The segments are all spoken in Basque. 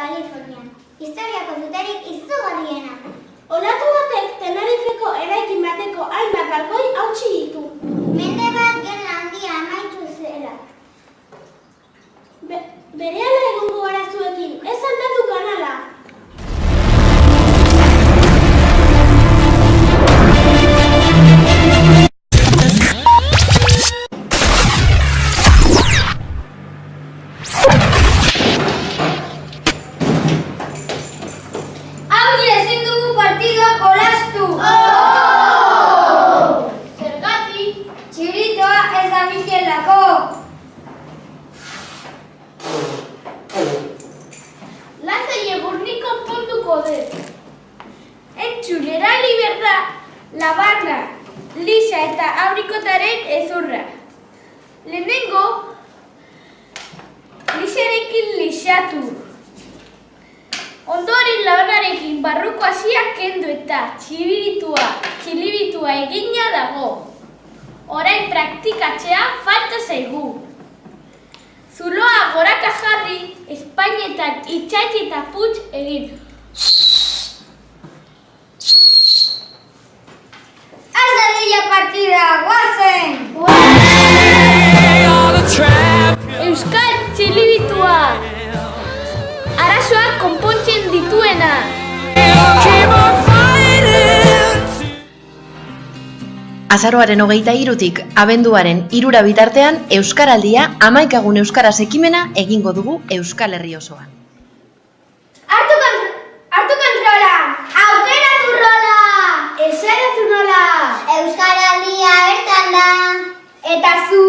Kalifornian. Historiako zuterik izugarriena. Olatu batek Tenerifeko eraikin bateko hainbat balkoi hautsi ditu. Mende bat gerla handia amaitu zela. Berehala egongo arazuekin, ez aldatu kanala. Entzunera liberda, labarra, lisa eta abrikotaren ezurra. Lehenengo, lisarekin lisatu. Ondoren labanarekin barruko hasia kendu eta txilibitua egina dago. Orain praktikatzea falta zaigu. Zuloa goraka jarri, espainetan itxatzi eta putz egin. Partida, guazen! Euskal txilibitua! Arazoak konpontzen dituena! Azaroaren 23tik abenduaren 3 bitartean Euskaraldia 11 egun euskaraz ekimena egingo dugu Euskal Herri osoan. Hartu kontrola! Aukeratu rola! Eseratu nola! Euskaraldia bertan da. Eta zu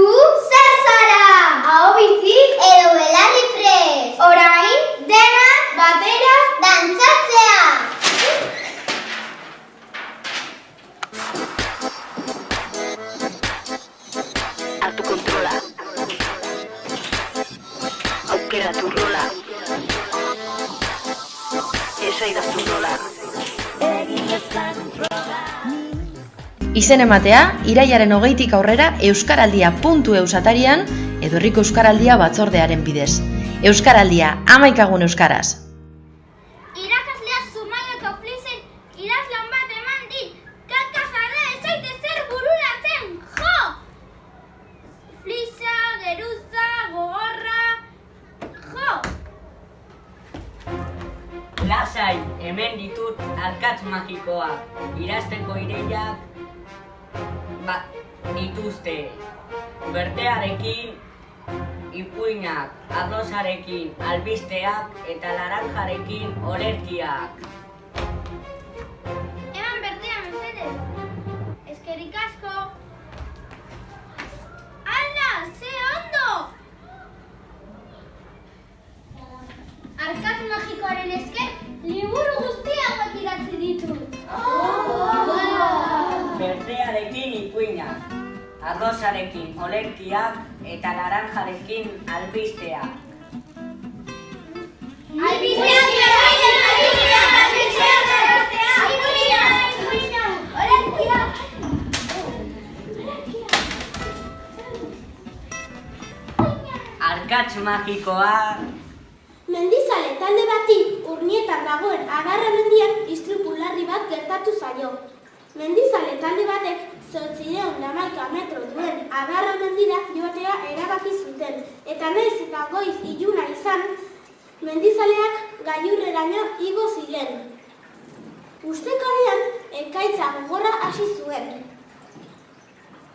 zer zara? Aho bizi Edo belarri prest. orain denak batera Dantzatzea. Hartu kontrola. Aukeratu rola. Esaidazu rola. Izen ematea, irailaren 20tik aurrera euskaraldia.eus atarian edo herriko euskaraldia batzordearen bidez. Euskaraldia 11 egun euskaraz. Irakaslea Zumaiako Flizen idazlan bat eman dit. Kakajara ez zaite zer bururatzen, jo! Flisa, geruza, gogorra, jo! Lasai, hemen ditut arkatz magikoa. Irazteko ideiak dituzte. Berdearekin ipuinak, arrozarekin albisteak eta laranjarekin olerkiak. Eman berdea mesedez. Eskerrik asko. Ala, ze ondo! Arkatz magikoaren esker, liburu guztiak idatzi ditut. Berdearekin ipuinak, arrozarekin olerkiak eta laranjarekin albisteak. Arkatz magikoa. Mendizale talde bati Urnietan dagoen Agarra mendian istripu larri bat gertatu zaio. Mendizale talde batek 811 metro duen Agarra mendira joatea erabaki zuten, eta nahiz eta goiz iluna izan, mendizaleak gailurreraino igo ziren. Ustekabean ekaitza gogorra hasi zuen.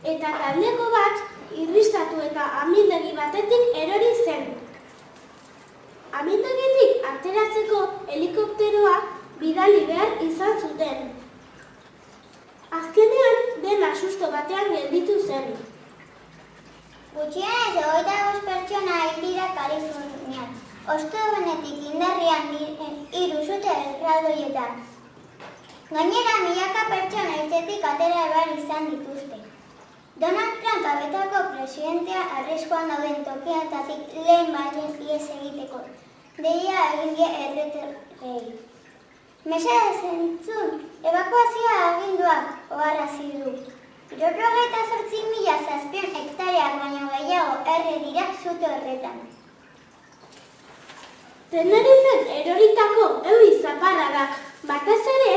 Eta taldeko bat irristatu eta amildegi batetik erori zen. Amindegitik ateratzeko helikopteroa bidali behar izan zuten. Azkenean dena susto batean gelditu zen. Gutxienez 25 pertsona hil dira Kalifornian. Ostegunetik indarrean diren 3 sute erraldoietan. Gainera milaka pertsona etxetik atera behar izan dituzte. Donald Trump abetako presidentea arriskuan dauden tokietatik lehen baino ihes egiteko. Deia egin die erretorrei. Mesedez entzun, ebakuazioa aginduak oharrazi du. 78.000 zazpion hektareak baino gehiago erre dira sute horretan. Tenerifen eroritako euri zaparradak, batez ere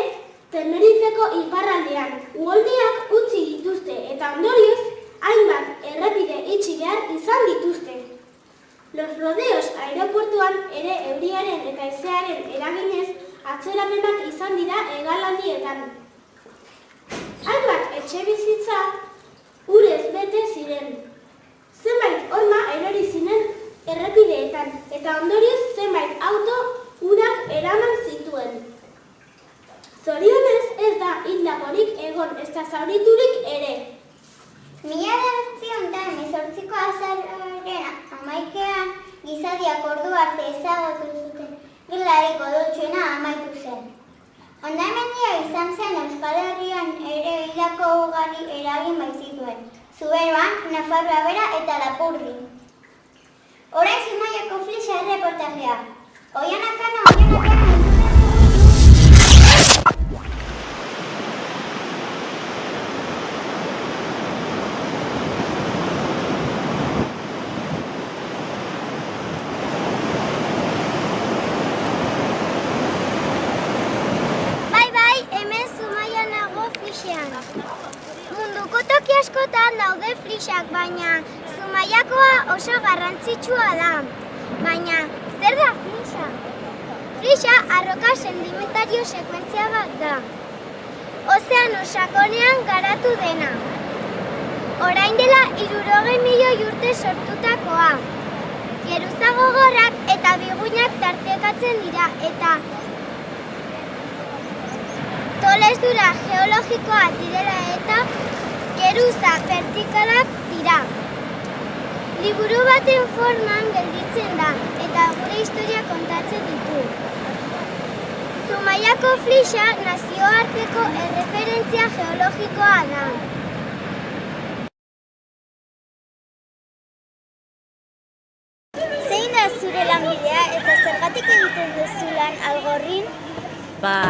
Tenerifeko iparraldean uholdeak utzi dituzte eta ondorioz hainbat errepide itxi behar izan dituzte. Los Rodeos aeroportuan ere euriaren eta haizearen eraginez atzerapenak izan dira hegalandietan. Hainbat etxebizitza urez bete ziren. Zenbait horma erori ziren errepideetan eta ondorioz zenbait auto urak eraman zituen. Zorionez ez da hildakorik egon ezta zauriturik ere. 1918ko azaroaren 11ean gizadiak ordu arte ezagutu zuten gerlarik odoltsuena amaitu zen. Hondamendia izan zen Euskal Herrian ere hildako ugari eragin baitzituen. Zuberoan, Nafarroa Bera eta Lapurdi. Orain Zumaiako Flixa erreportajea. Oianakana. Munduko toki askotan daude Flixak, baina Zumaiakoa oso garrantzitsua da. Baina, zer da Flixa? Flixa arroka sedimentario sekuentzia bat da. Ozeano sakonean garatu dena. Orain dela 60 milioi urte sortutakoa. Geruza gogorrak eta biguinak tartekatzen dira eta tolesdura geologikoa direla eta geruza vertikalak dira. Liburu baten forman gelditzen da eta gure historia kontatzen ditu. Zumaiako Flixa nazioarteko erreferentzia geologikoa da. Zein da zure lanbidea eta zergatik egiten duzu lan Algorrin?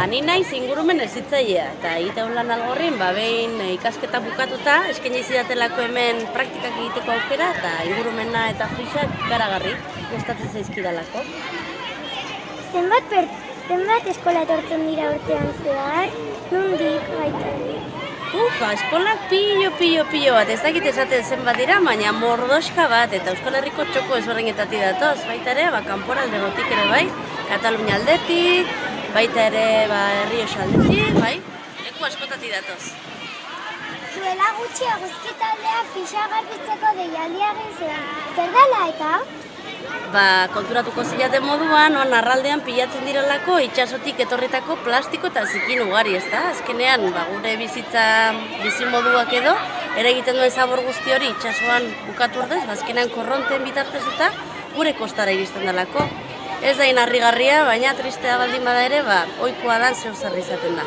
Ni naiz ingurumen hezitzailea eta egiten lan Algorrin, behin ikasketa bukatuta, eskaini zidatelako hemen praktikak egiteko aukera eta ingurumena eta Flixak ikaragarri gustatzen zaizkidalako. Zenbat eskola etortzen dira urtean zehar? Nondik baita? Eskolak pilo bat, ez dakit esaten zenbat dira, baina mordoska bat eta Euskal Herriko txoko ezberdinetatik datoz. Baita ere, kanporalde gotik ere bai, Katalunia aldetik, baita ere Errioxa aldetik, bai, leku askotatik datoz. Duela gutxi eguzkitaldeak Flixa garbitzeko deialdia egin zuen. Zer dela eta? Konturatuko zilaten moduan, arraldean pilatzen direlako itsasotik etorritako plastiko eta zikin ugari, ezta? Azkenean, gure bizimoduak edo, ere egiten duen zabor guzti hori itsasoan bukatu ordez, azkenean korronten bitartez eta gure kostara iristen delako. Ez da harrigarria, baina tristea baldin bada ere, ohikoa da zeu zer izaten da.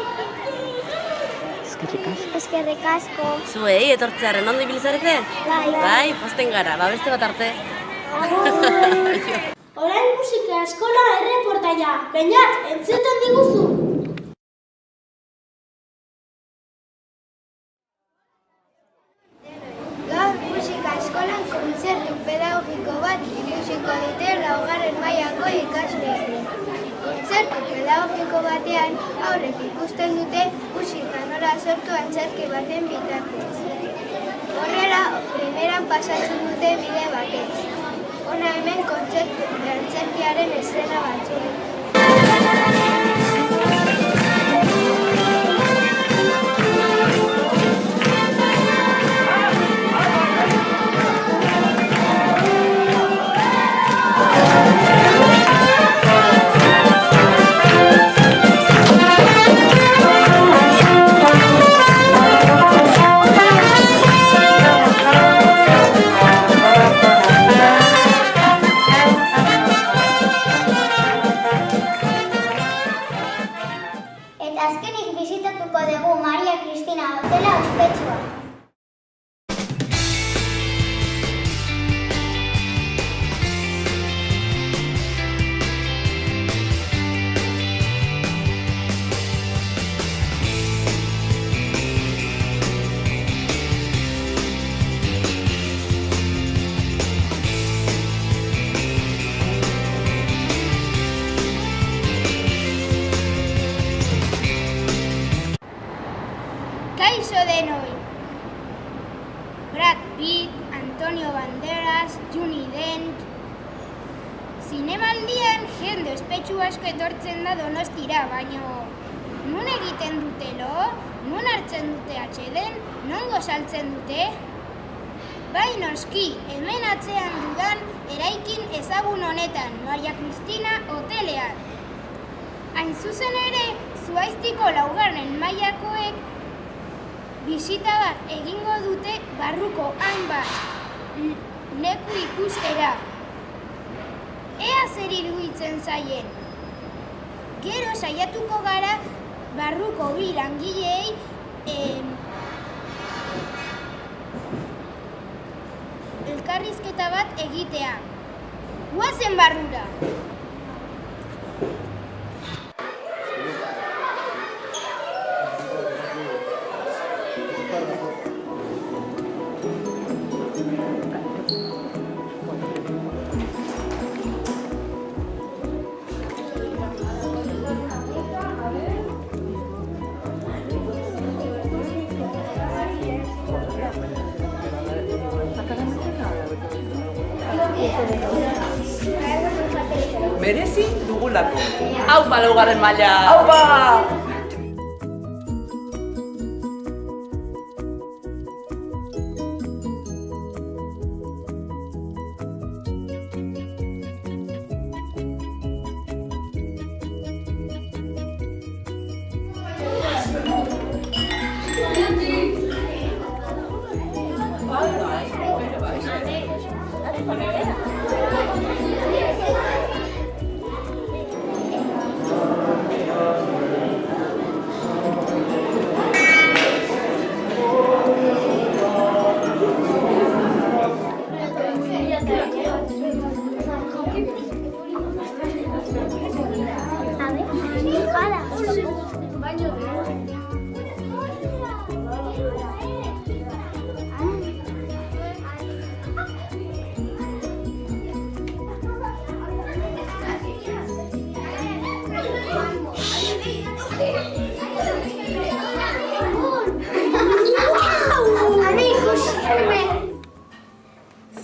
Eskerrik asko. Zuei, etortzearen ondo ibilizarete? Bai, posten gara, beste bat arte. Orain musika eskola erreportaia, bainat, entzuten diguzu! Gaur musika eskolan kontzertu pedagogiko bat ikusiko dute 4. mailako ikasleek. Kontzertu pedagogiko batean haurrek ikusten dute musika nola sortu antzerki baten bitartez. Horrela, primeran pasatzen dute bide batez. Hona hemen kontzertu antzerkiaren eszena batzuk. Zinemaldian jende ospetsu asko etortzen da Donostira, baino nun egiten dute lo? Nun hartzen dute atxeden? Nongo saltzen dute? Bai noski, hemen atzean dudan eraikin ezagun honetan, Maria Cristina hotelean. Hain zuzen ere, Zuaiztiko 4. mailakoek bisita bat egingo dute barruko hainbat leku ikustera. Ea zer iruditzen zaien. Gero saiatuko gara barruko bi langileei elkarrizketa bat egitea. Guazen barrura! Merezi dugulako. Aupa 4. maila! Aupa!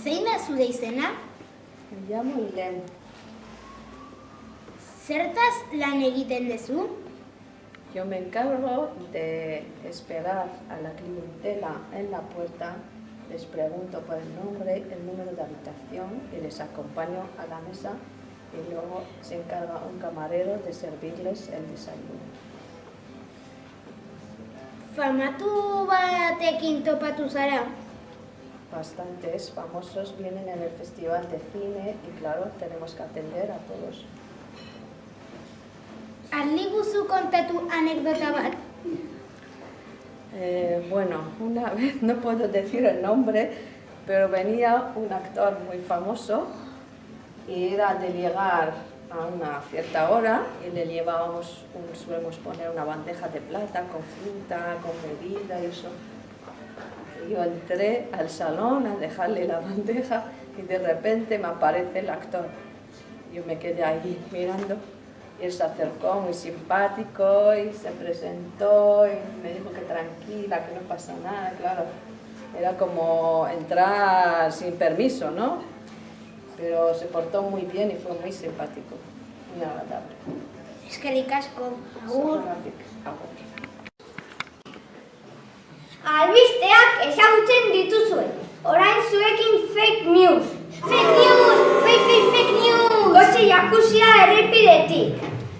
Zein da zure izena? Me llamo Irene. Zertaz lan egiten duzu? Yo me encargo de esperar a la clientela en la puerta, les pregunto por el nombre, el número de habitación y les acompaño a la mesa y luego se encarga un camarero de servirles el desayuno. Famatu batekin topatu zara? Bastantes famosos vienen en el festival de cine y claro, tenemos que atender a todos. Aldiguzu kontatu anekdota bat? Bueno, una vez, no puedo decir el nombre, pero venía un actor muy famoso y era de llegar a una cierta hora y le llevábamos, solemos poner una bandeja de plata con fruta, con bebida y eso. Yo entré al salón a dejarle la bandeja y de repente me aparece el actor. Yo me quedé ahí mirando y él se acercó muy simpático y se presentó y me dijo que tranquila, que no pasa nada, claro. Era como entrar sin permiso, ¿no? Pero se portó muy bien y fue muy simpático, muy agradable. Eskerrik asko, agur. Agur. Albisteak ezagutzen dituzue. Orain zuekin fake news. Fake news! Fake news! Kotxe jakuzia errepidetik.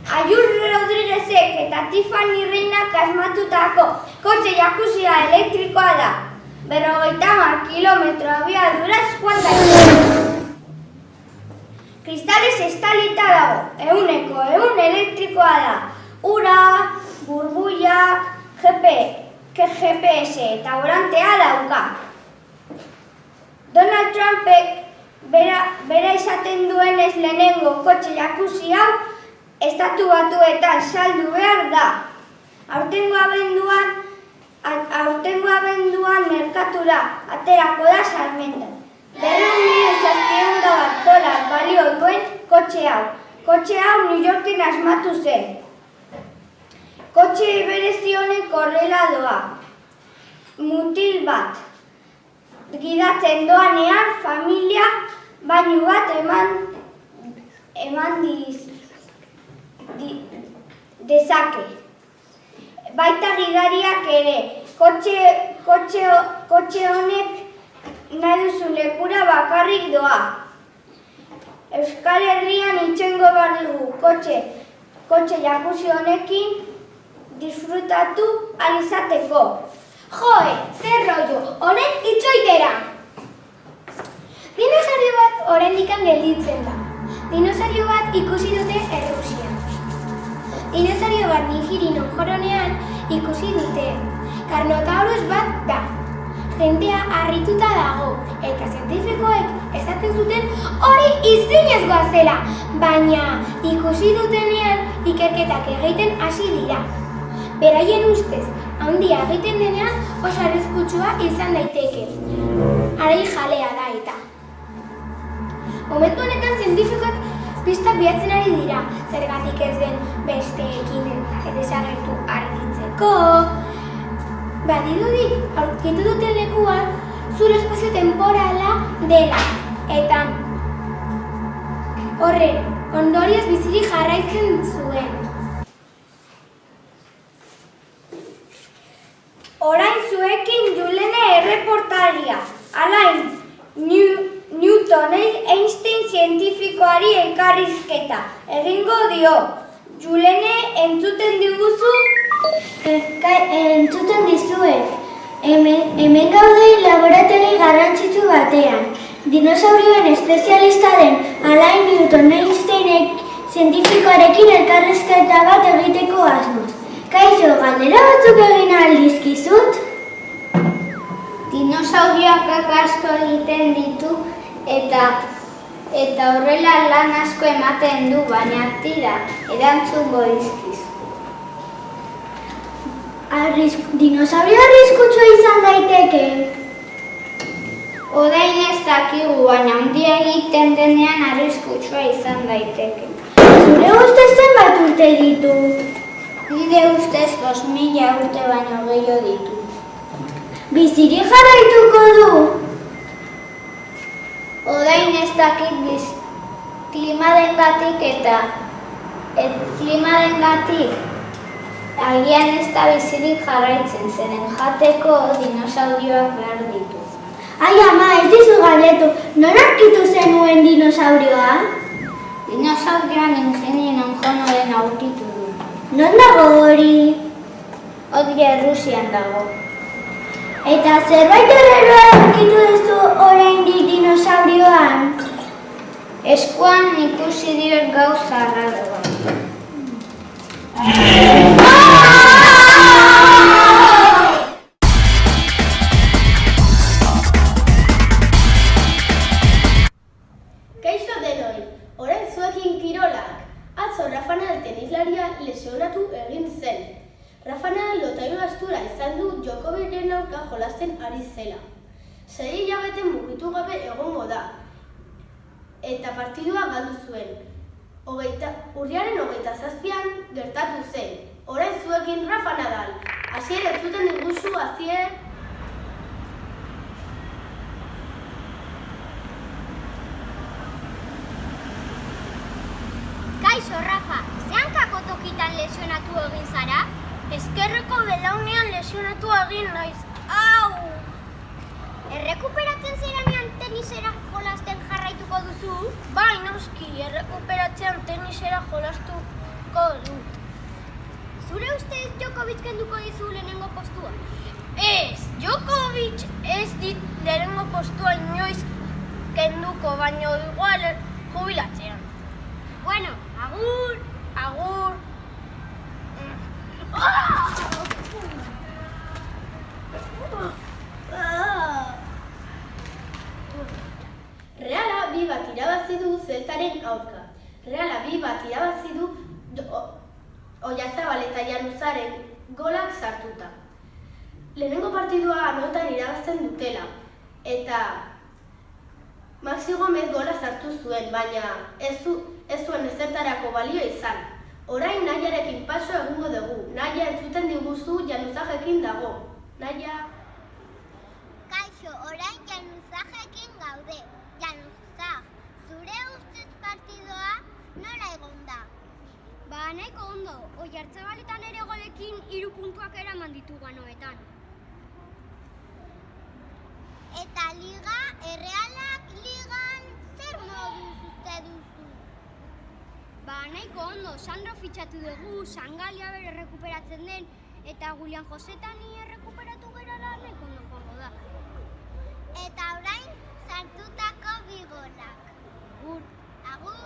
Ayur Rodriguezek eta Tiffany Reinak asmatutako kotxe jakuzia elektrikoa da. 50 kilometro abiaduraz joan daiteke. Kristales estalita dago, 100% elektrikoa da. Ura, burbuiak, GPS eta orantea dauka. Donald Trumpek bera izaten duenez lehenengo kotxe jakuzi hau Estatu Batuetan saldu behar da. Aurtengo abenduan merkatura aterako da salmentan. $200,000 balio duen kotxe hau. Kotxe hau New Yorken asmatu zen. Kotxe berezi honek horrela doa. Mutil bat gidatzen doanean familia bainu bat eman dezake. Baita gidariak ere, kotxe honek nahi duzun lekura bakarrik doa. Euskal Herrian itxoingo behar dugu kotxe jacuzzi honekin disfrutatu alizateko. Joe, zer rollo, honen itxoitera! Dinosario bat oraindikan gelditzen da. Dinosario bat ikusi dute Errusian. Dinosario bat Nigirinon joronean ikusi dute. Carnotaurus bat da. Jentea harrituta dago, eta zientifikoek esaten zuten hori izinezkoa zela, baina ikusi dutenean ikerketak egiten hasi dira. Beraien ustez, handia egiten denean oso arriskutsua izan daiteke. Harai jalea da eta. Momentu honetan zientifikoak pistak bilatzen ari dira, zergatik ez den besteekin desagertu argitzeko. Badirudi, aurkitu duten lekuan, zure espazio temporala dela, eta horren ondorioz bizirik jarraitzen zuen. Orain zuekin Julene erreportaria. Alain Newton Einstein zientifikoari elkarrizketa egingo dio. Julene, entzuten diguzu? Entzuten dizuet. Hemen gaude laborategi garrantzitsu batean. Dinosaurioen espezialista den Alain Newton Einsteinek zientifikoarekin elkarrizketa bat egiteko asmoz. Kaixo, galdera batzuk egin ahal dizkizut? Dinosaurioak asko egiten ditu eta horrela lan asko ematen du, baina tira erantzungo dizkizu. Dinosaurio arriskutsua izan daiteke? Orain ez dakigu, baina handia egiten denean arriskutsua izan daiteke. Zure ustez zenbat urte ditu? Nire ustez 5.000 urte baino gehiago ditu. Bizirik jarraituko du? Orain ez dakit klimarengatik eta klimarengatik agian ez da bizirik jarraitzen, zeren jateko dinosaurioak behar ditu. Ai ama, ez dizu galdetu, non aurkitu zenuen dinosaurioa? Dinosaurioan ingenieren jonoren aurkitu du. Non dago hori? Hori Errusian dago. Eta zerbait erreroa aurkitu duzu oraindik dinosaurioan? Eskuan ikusi diot gauza arraro bat. Kaixo denoi, orain zuekin kirolak. Atzo Rafa Nadal tenislaria lesionatu egin zen. Rafa Nadal lotailo astura izan du Djokovicen aurka jolasten ari zela. 6 hilabete mugitu gabe egongo da. Eta partidua galdu zuen. Urriaren 27an gertatu zen. Orain zuekin Rafa Nadal. Asier entzuten diguzu, Asier. Kaixo, Rafa, zehankako tokitan lesionatu egin zara? Ezkerreko belaunean lesionatu egin naiz. Au! Errekuperatzen zeranean tenisera jolasten jarraituko duzu? Bai, noski, errekuperatzean tenisera jolastuko dut. Zure ustez Djokovic kenduko dizu lehenengo postua? Ez, Djokovic ez dit lehenengo postua inoiz kenduko, baino igual jubilatzean. Bueno, agur! Agur! Reala 2-1 irabazi du Zeltaren aurka. Reala 2-1 irabazi du Oyarzabal eta Januzaren golak sartuta. Lehenengo partidua anotan irabazten dutela, eta Maxi Gomez gola sartu zuen, baina ez zuen ezertarako balio izan. Orain Nahiarekin paso egingo dugu. Nahia entzuten diguzu, Januzajekin dago. Nahia... Kaixo, orain Januzajekin gaude. Januzaj, zure ustez partidua nahiko ondo, Oiartzabaletan ere golekin 3 puntuak eraman ditu ganoetan. Eta liga, errealak ligan zer moduz uste duzu? Nahiko ondo, Sandro fitxatu dugu, Sangalia bere errekuperatzen den, eta Julian Josetani errekuperatu gerala nahiko ondo joango da. Eta orain sartutako bigorrak. Agur. Agur!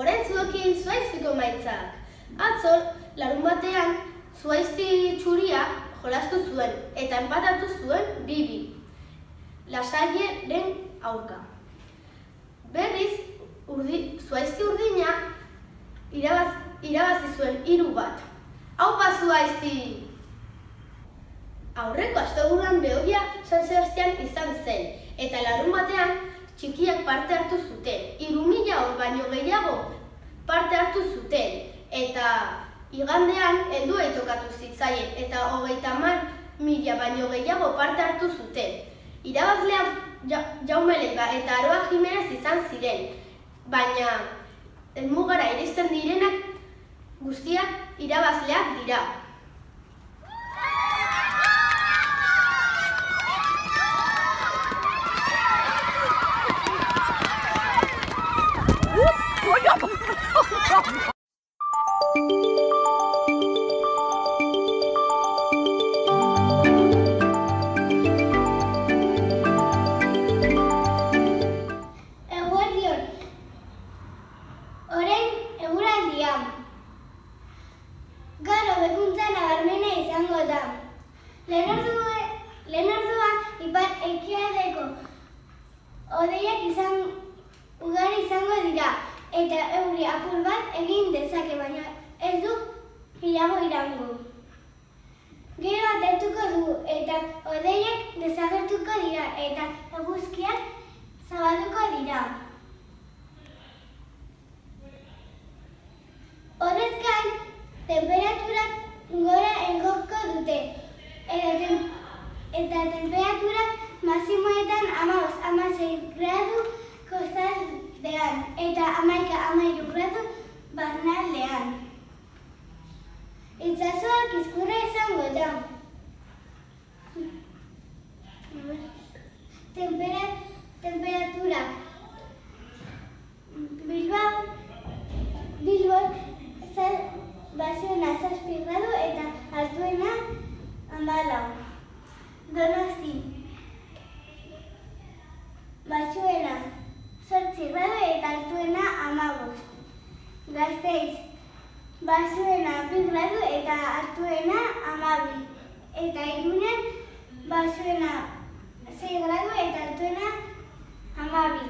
Orain zuekin Zuaiztiko emaitzak. Atzo, larunbatean, Zuaizti txuria jolastu zuen eta enpatatu zuen 2-2. Lasaieren aurka. Berriz, Zuaizti urdina irabazi zuen 3-1. Aupa Zuaizti! Aurreko asteburuan Behobia San Sebastian izan zen, eta larunbatean txikiak parte hartu zuten. 3.000 baino gehiago parte hartu zuten, eta igandean helduei tokatu zitzaien, eta 30.000 baino gehiago parte hartu zuten. Irabazleak Jaume Leiva eta Aroa Jimenez izan ziren, baina helmugara iristen direnak guztiak irabazleak dira. Eguerdion, orain eguraldia. Gaur hobekuntza nabarmena izango da. Lehen ordua ipar-ekialdeko hodeiak ugari izango dira, eta euri apur bat egin dezake, baina ez du gehiago iraungo. Gero atertuko du, eta hodeiak desagertuko dira, eta eguzkiak zabalduko dira. Horrez gain, temperaturak gora egoko dute, eta temperaturak maximoetan 15-16 gradu kostaldean, eta 11-13 gradu barnealdean. Itsasoak kizkurra izango da. Temperaturak Bilbon baxuena 7 gradu eta altuena 14. Donosti baxuena 8 gradu eta altuena 15. Gasteiz baxuena 2 gradu eta altuena 12. Eta Irunen baxuena 6 gradu eta altuena 12.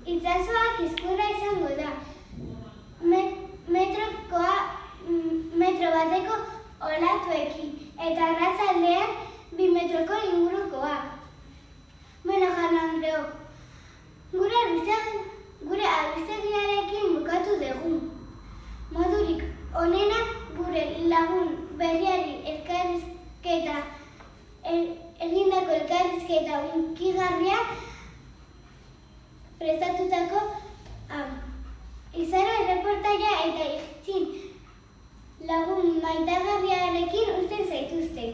Itsasoak kizkurra izango da. Metro bateko olatuekin, eta arratsaldean 2 metroko ingurukoak. Bueno, Jaun Andreok, gure albistegiarekin bukatu dugu. Modurik onena gure lagun berriari egindako elkarrizketa hunkigarria prestatutako izaro erreportaia eta iktzin lagun maitagarriarekin uzten zaituzte.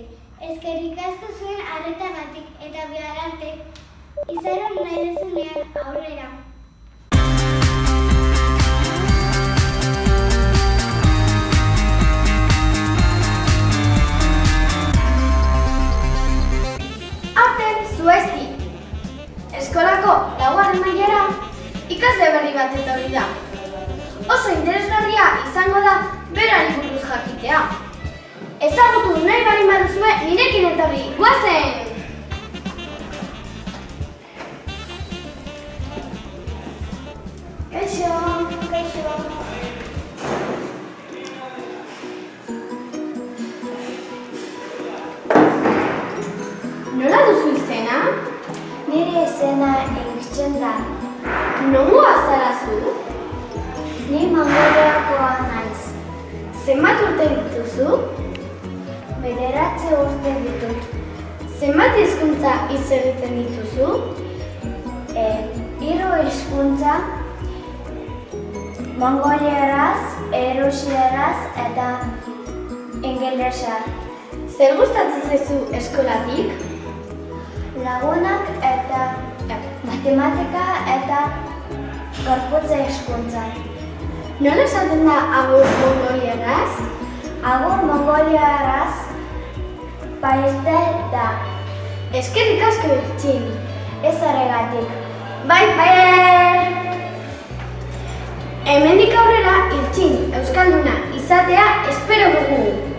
Eskerrik asko zuen arretagatik eta bihar arte. Izaro nahi dezunean aurrera. Aurten Zuaizti eskolako 4. mailara ikasle berri bat etorri da. Oso interesgarria izango da berari buruz jakitea. Ezagutu nahi baldin baduzue nirekin etorri, goazen! Kaixo, kaixo. Nola duzu izena? Nire izena Eitzen da. Nongoa zara zu? Ni Mongoliakoa naiz. Zenbat urte dituzu? 9 urte ditut. Zenbat hizkuntza hitz egiten dituzu? 3 hizkuntza, mongolieraz, erusieraz eta ingelesa. Zer gustatzen zaizu eskolatik? Lagunak eta matematika eta gorputza hizkuntza. Nola esaten da agur mongolieraz? Agur mongolieraz paizte da. Eskerrik asko Iltsin. Ez horregatik. Bai! Hemendik aurrera Iltsin euskalduna izatea espero dugu.